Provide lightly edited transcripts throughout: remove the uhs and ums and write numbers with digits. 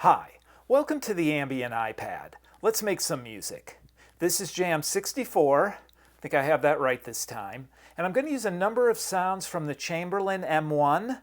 Hi, welcome to the Ambient iPad. Let's make some music. This is Jam 64. I think I have that right this time. And I'm going to use a number of sounds from the Chamberlin M1.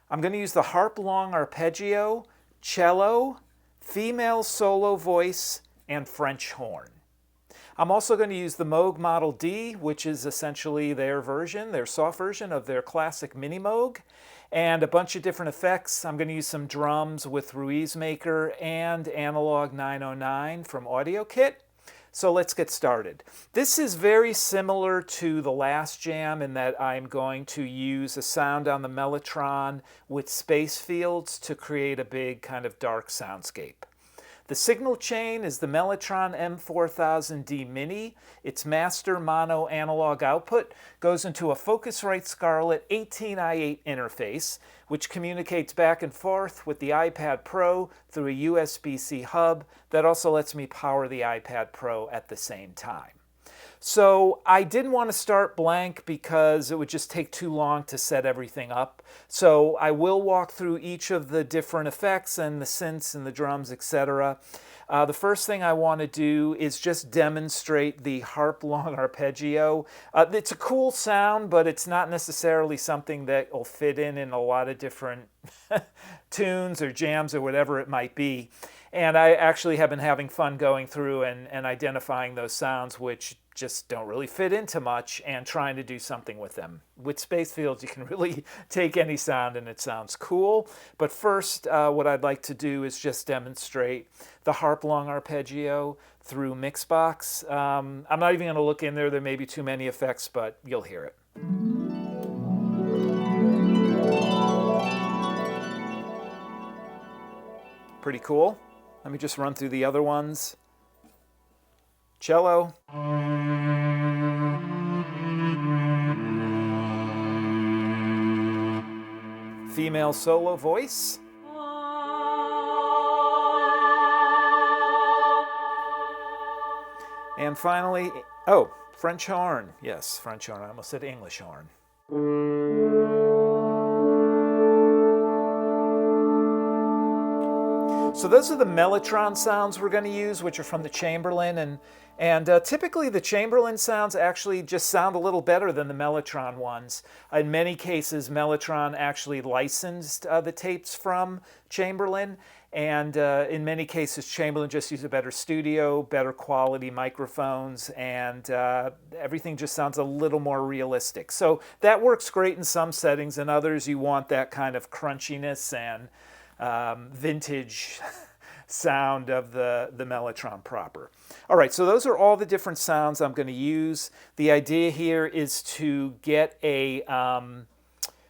I'm going to use the Harp Long Arpeggio, cello, female solo voice, and French horn. I'm also going to use the Moog Model D, which is essentially their version, their soft version of their classic Mini Moog, and a bunch of different effects. I'm going to use some drums with Ruismaker and Analog 909 from AudioKit. So let's get started. This is very similar to the last jam in that I'm going to use a sound on the Mellotron with SpaceFields to create a big kind of dark soundscape. The signal chain is the Mellotron M4000D Mini. Its master mono analog output goes into a Focusrite Scarlett 18i8 interface, which communicates back and forth with the iPad Pro through a USB-C hub that also lets me power the iPad Pro at the same time. So I didn't want to start blank because it would just take too long to set everything up. So I will walk through each of the different effects and the synths and the drums, etc. The first thing I want to do is just demonstrate the Harp Long Arpeggio. It's a cool sound, but it's not necessarily something that will fit in a lot of different tunes or jams or whatever it might be. And I actually have been having fun going through and identifying those sounds which just don't really fit into much and trying to do something with them. With SpaceFields, you can really take any sound and it sounds cool. But first, what I'd like to do is just demonstrate the Harp Long Arpeggio through MixBox. I'm not even going to look in there. There may be too many effects, but you'll hear it. Pretty cool. Let me just run through the other ones. Cello. Female solo voice. And finally, oh, French horn. Yes, French horn. I almost said English horn. So those are the Mellotron sounds we're going to use, which are from the Chamberlin. And typically the Chamberlin sounds actually just sound a little better than the Mellotron ones. In many cases, Mellotron actually licensed the tapes from Chamberlin. And in many cases, Chamberlin just used a better studio, better quality microphones, and everything just sounds a little more realistic. So that works great in some settings. In others, you want that kind of crunchiness and vintage sound of the Mellotron proper. All right, so those are all the different sounds I'm going to use. The idea here is to get a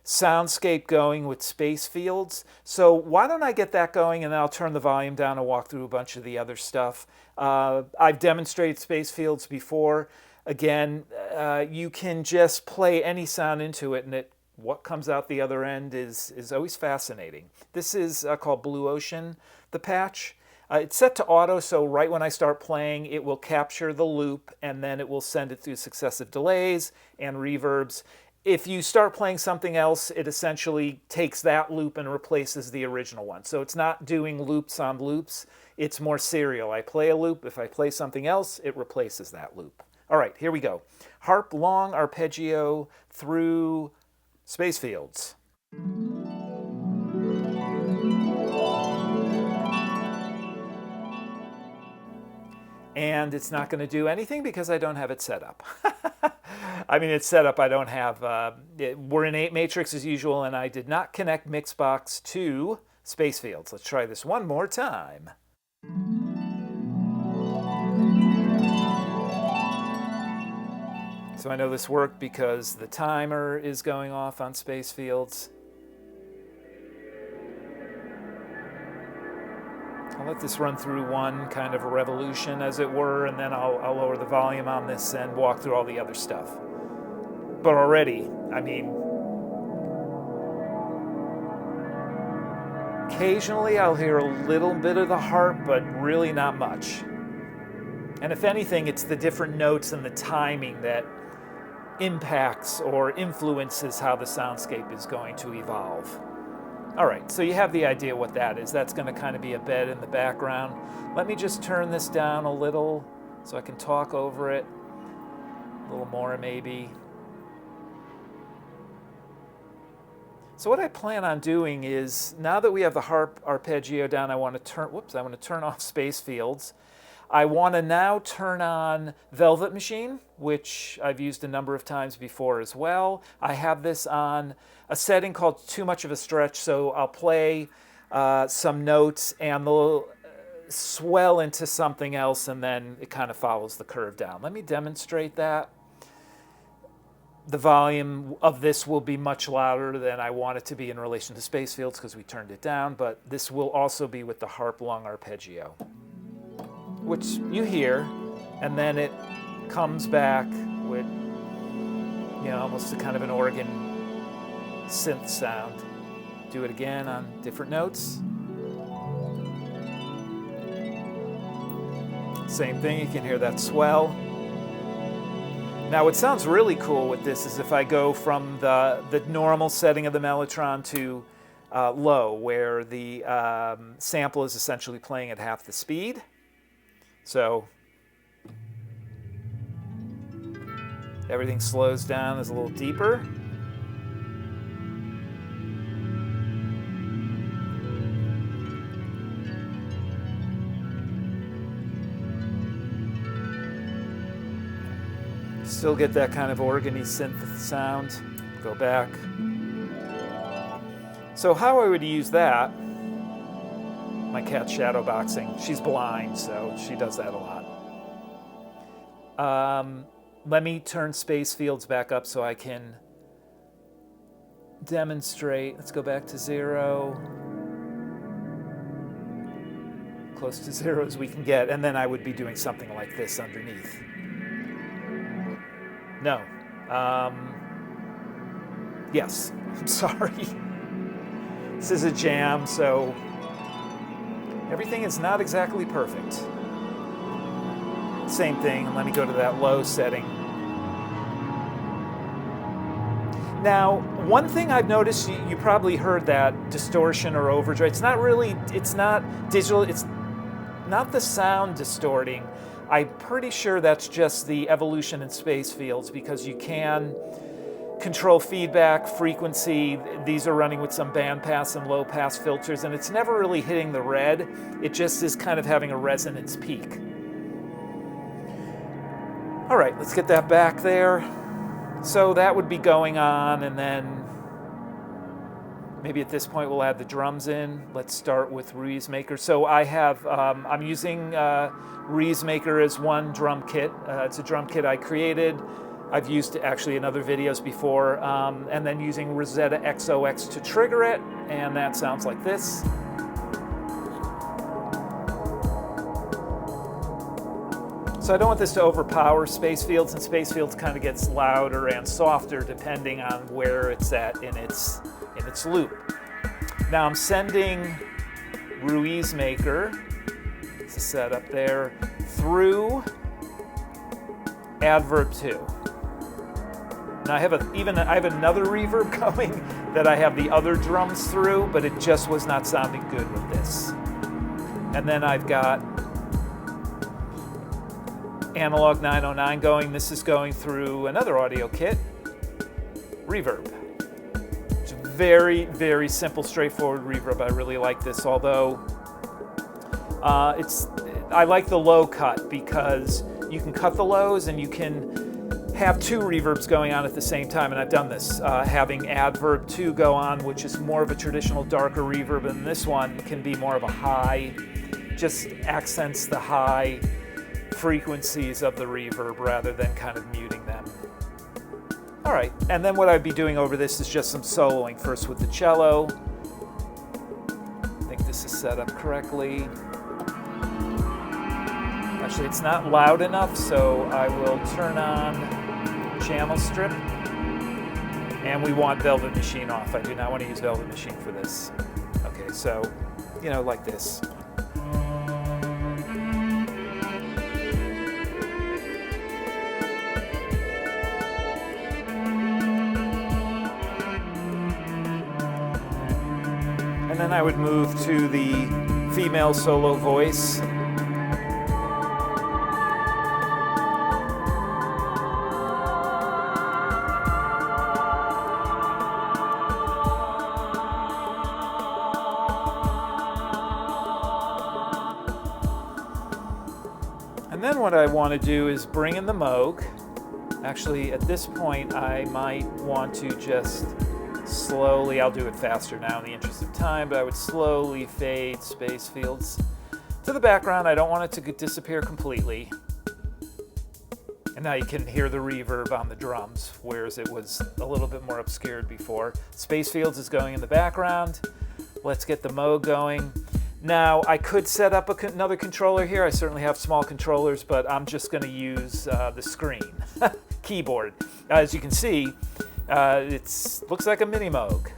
soundscape going with SpaceFields. So why don't I get that going and then I'll turn the volume down and walk through a bunch of the other stuff. I've demonstrated SpaceFields before. Again, you can just play any sound into it and what comes out the other end is always fascinating. This is called Blue Ocean, the patch. It's set to auto, so right when I start playing, it will capture the loop and then it will send it through successive delays and reverbs. If you start playing something else, it essentially takes that loop and replaces the original one. So it's not doing loops on loops, it's more serial. I play a loop, if I play something else, it replaces that loop. All right, here we go. Harp Long Arpeggio through SpaceFields. And it's not going to do anything because I don't have it set up. I mean, it's set up, I don't have, we're in apeMatrix as usual, and I did not connect MixBox to SpaceFields. Let's try this one more time. So I know this worked because the timer is going off on SpaceFields. I'll let this run through one kind of a revolution, as it were, and then I'll lower the volume on this and walk through all the other stuff. But already, I mean, occasionally I'll hear a little bit of the harp, but really not much. And if anything, it's the different notes and the timing that impacts or influences how the soundscape is going to evolve. All right, so you have the idea what that is. That's going to kind of be a bed in the background. Let me just turn this down a little so I can talk over it. A little more maybe. So what I plan on doing is, now that we have the harp arpeggio down, I want to turn off SpaceFields. I want to now turn on Velvet Machine, which I've used a number of times before as well. I have this on a setting called Too Much of a Stretch, so I'll play some notes and they'll swell into something else, and then it kind of follows the curve down. Let me demonstrate that. The volume of this will be much louder than I want it to be in relation to SpaceFields because we turned it down, but this will also be with the Harp Long Arpeggio, which you hear, and then it comes back with, you know, almost a kind of an organ synth sound. Do it again on different notes. Same thing, you can hear that swell. Now what sounds really cool with this is if I go from the normal setting of the Mellotron to low, where the sample is essentially playing at half the speed. So everything slows down, is a little deeper. Still get that kind of organy synth sound. Go back. So how I would use that, my cat's shadow boxing. She's blind, so she does that a lot. Let me turn SpaceFields back up so I can demonstrate. Let's go back to 0. Close to 0 as we can get, and then I would be doing something like this underneath. No. Yes, I'm sorry. This is a jam, so everything is not exactly perfect. Same thing, let me go to that low setting. Now, one thing I've noticed, you probably heard that distortion or overdrive. It's not digital, it's not the sound distorting. I'm pretty sure that's just the evolution in SpaceFields, because you can control feedback, frequency. These are running with some bandpass and low pass filters, and it's never really hitting the red. It just is kind of having a resonance peak. All right, let's get that back there. So that would be going on, and then maybe at this point we'll add the drums in. Let's start with Ruismaker. So I have, I'm using Ruismaker as one drum kit. It's a drum kit I created. I've used it actually in other videos before, and then using Rozeta X0X to trigger it, and that sounds like this. So I don't want this to overpower SpaceFields, and SpaceFields kind of gets louder and softer depending on where it's at in its loop. Now I'm sending Ruismaker, it's a setup there, through Adverb 2. Now I have another reverb going that I have the other drums through, but it just was not sounding good with this. And then I've got Analog 909 going. This is going through another audio kit, Reverb. It's very, very simple, straightforward reverb. I really like this, although I like the low cut because you can cut the lows and you can have two reverbs going on at the same time, and I've done this, having Adverb 2 go on, which is more of a traditional darker reverb, and this one can be more of a high, just accents the high frequencies of the reverb rather than kind of muting them. All right, and then what I'd be doing over this is just some soloing, first with the cello. I think this is set up correctly. Actually, it's not loud enough, so I will turn on channel strip, and we want Velvet Machine off. I do not want to use Velvet Machine for this. Okay, so, you know, like this. then I would move to the female solo voice. And then what I want to do is bring in the Moog. Actually, at this point, I might want to just slowly, I'll do it faster now in the interest of time, but I would slowly fade SpaceFields to the background. I don't want it to disappear completely. And now you can hear the reverb on the drums, whereas it was a little bit more obscured before. SpaceFields is going in the background. Let's get the Moog going. Now, I could set up another controller here. I certainly have small controllers, but I'm just going to use the screen keyboard. As you can see, it looks like a mini Moog.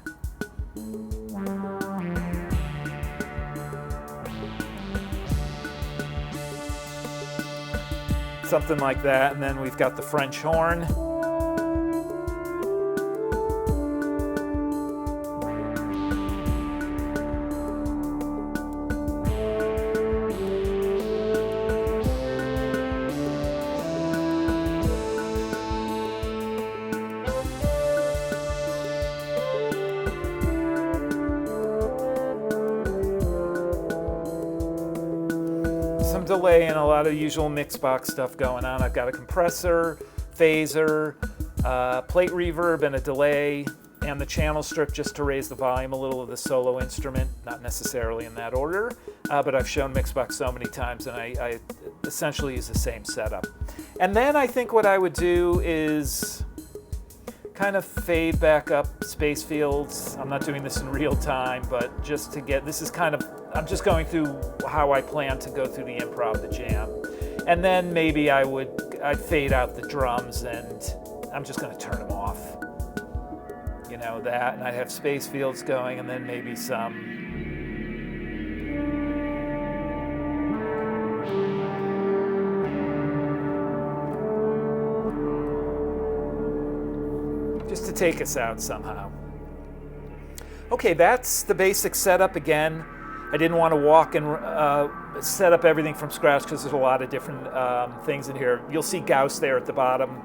Something like that, and then we've got the French horn. Some delay and a lot of usual MixBox stuff going on. I've got a compressor, phaser, plate reverb, and a delay, and the channel strip just to raise the volume a little of the solo instrument, not necessarily in that order, but I've shown MixBox so many times, and I essentially use the same setup. And then I think what I would do is kind of fade back up SpaceFields. I'm not doing this in real time, but just to get, this is kind of, I'm just going through how I plan to go through the improv, the jam. And then maybe I'd fade out the drums, and I'm just going to turn them off. You know, that, and I have SpaceFields going, and then maybe some. Just to take us out somehow. Okay, that's the basic setup again. I didn't want to walk and set up everything from scratch because there's a lot of different things in here. You'll see Gauss there at the bottom.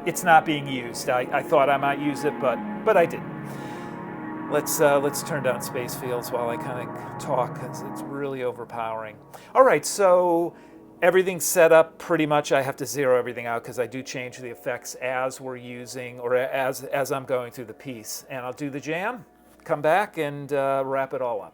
It's not being used. I thought I might use it, but I didn't. Let's turn down SpaceFields while I kind of talk because it's really overpowering. All right, so everything's set up pretty much. I have to zero everything out because I do change the effects as we're using or as I'm going through the piece. And I'll do the jam, come back, and wrap it all up.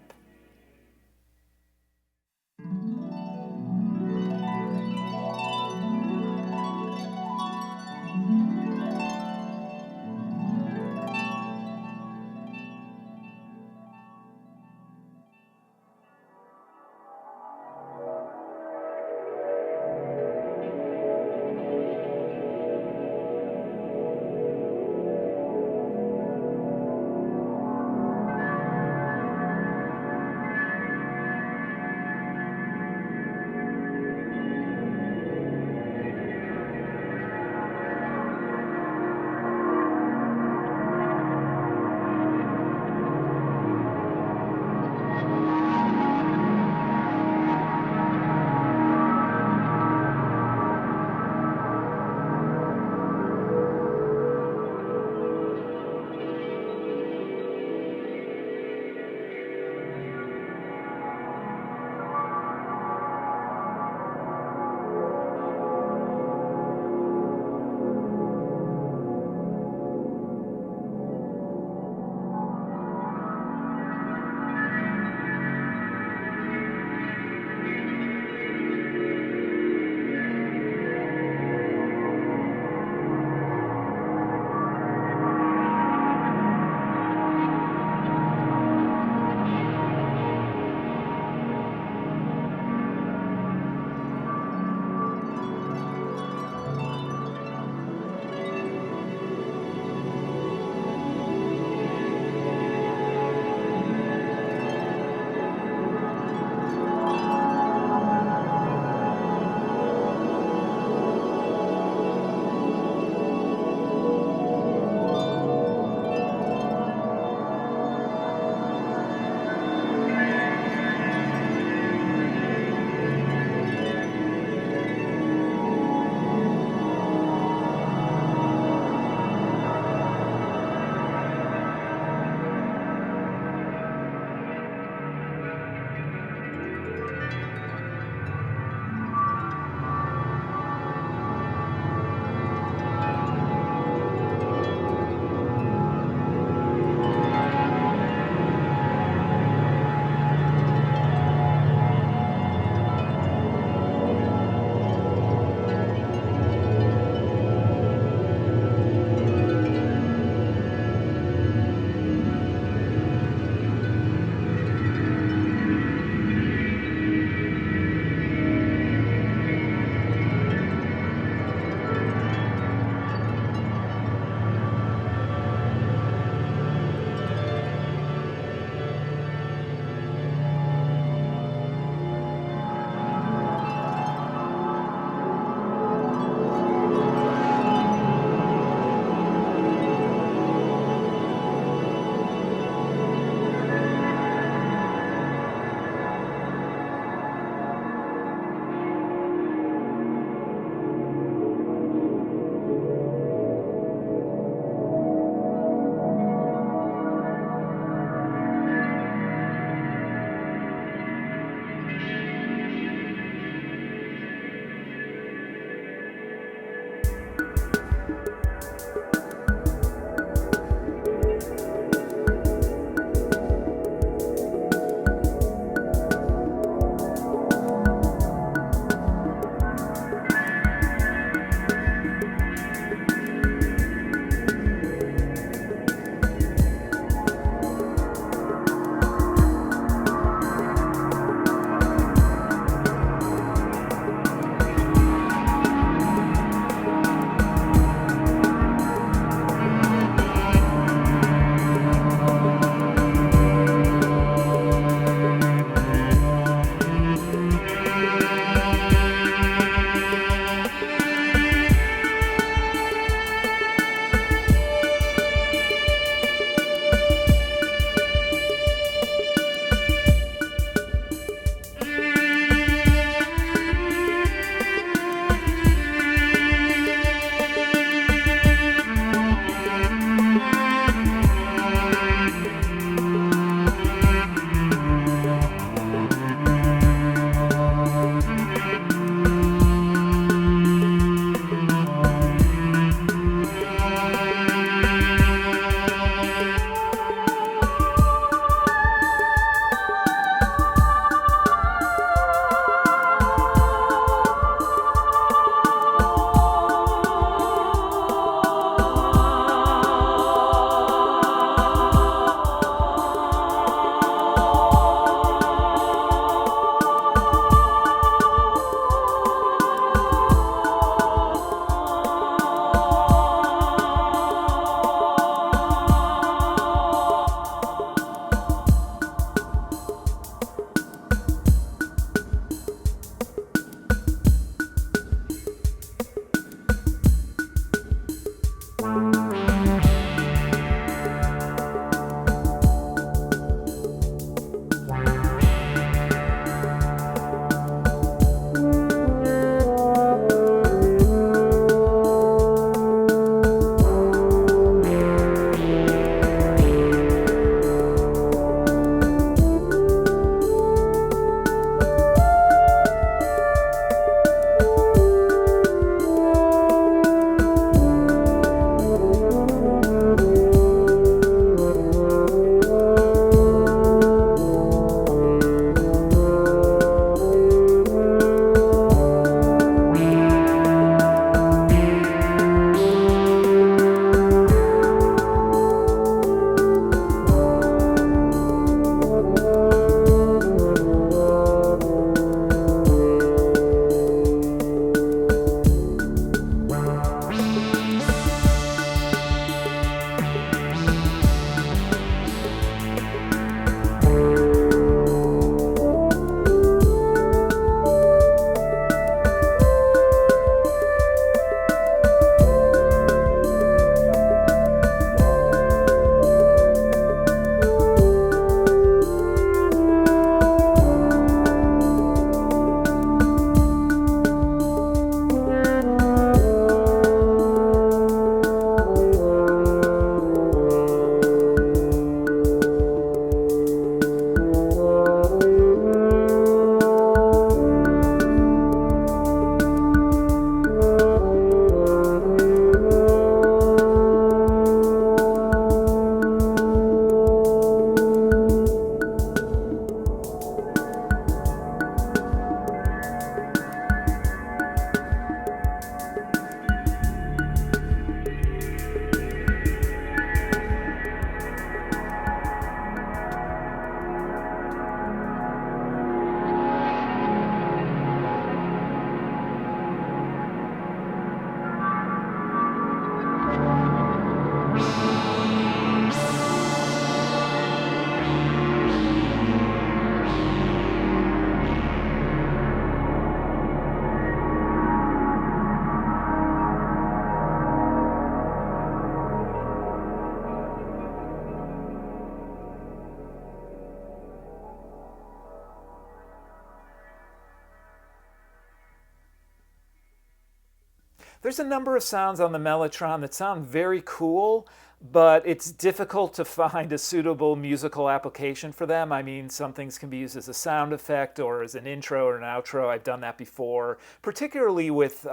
There's a number of sounds on the Mellotron that sound very cool, but it's difficult to find a suitable musical application for them. I mean, some things can be used as a sound effect or as an intro or an outro. I've done that before, particularly with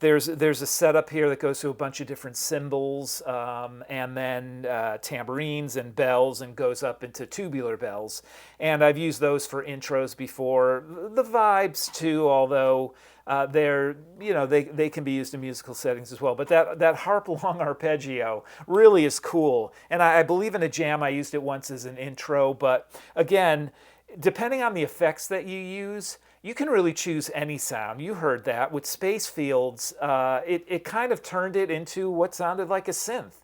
there's a setup here that goes to a bunch of different cymbals and then tambourines and bells and goes up into tubular bells. And I've used those for intros before. The vibes too, although they can be used in musical settings as well. But that Harp Long Arpeggio really is cool. And I believe in a jam I used it once as an intro. But again, depending on the effects that you use, you can really choose any sound. You heard that with SpaceFields. It kind of turned it into what sounded like a synth.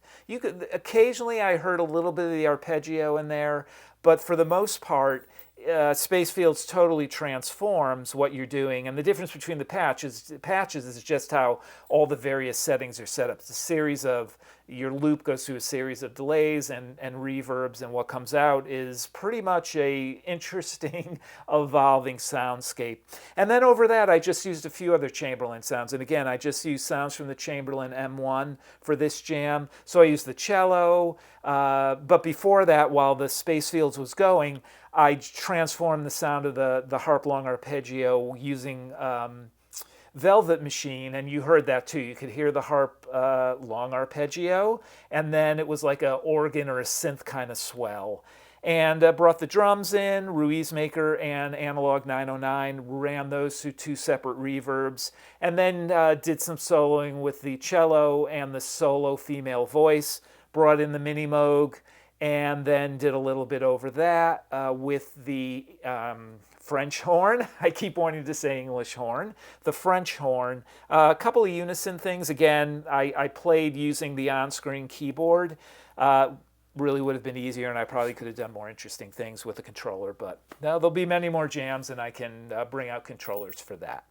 Occasionally I heard a little bit of the arpeggio in there, but for the most part, SpaceFields totally transforms what you're doing. And the difference between the patches is just how all the various settings are set up. It's a series of, your loop goes through a series of delays and reverbs, and what comes out is pretty much a interesting, evolving soundscape. And then over that, I just used a few other Chamberlin sounds. And again, I just used sounds from the Chamberlin M1 for this jam. So I used the cello, but before that, while the SpaceFields was going, I transformed the sound of the Harp Long Arpeggio using Velvet Machine, and you heard that too. You could hear the Harp Long Arpeggio, and then it was like an organ or a synth kind of swell. And brought the drums in, Ruismaker and Analog 909, ran those through two separate reverbs, and then did some soloing with the cello and the solo female voice, brought in the mini Moog, and then did a little bit over that with the French horn. I keep wanting to say English horn. The French horn. A couple of unison things. Again, I played using the on-screen keyboard. Really would have been easier, and I probably could have done more interesting things with the controller, but now there'll be many more jams, and I can bring out controllers for that.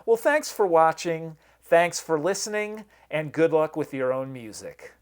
Well, thanks for watching. Thanks for listening, and good luck with your own music.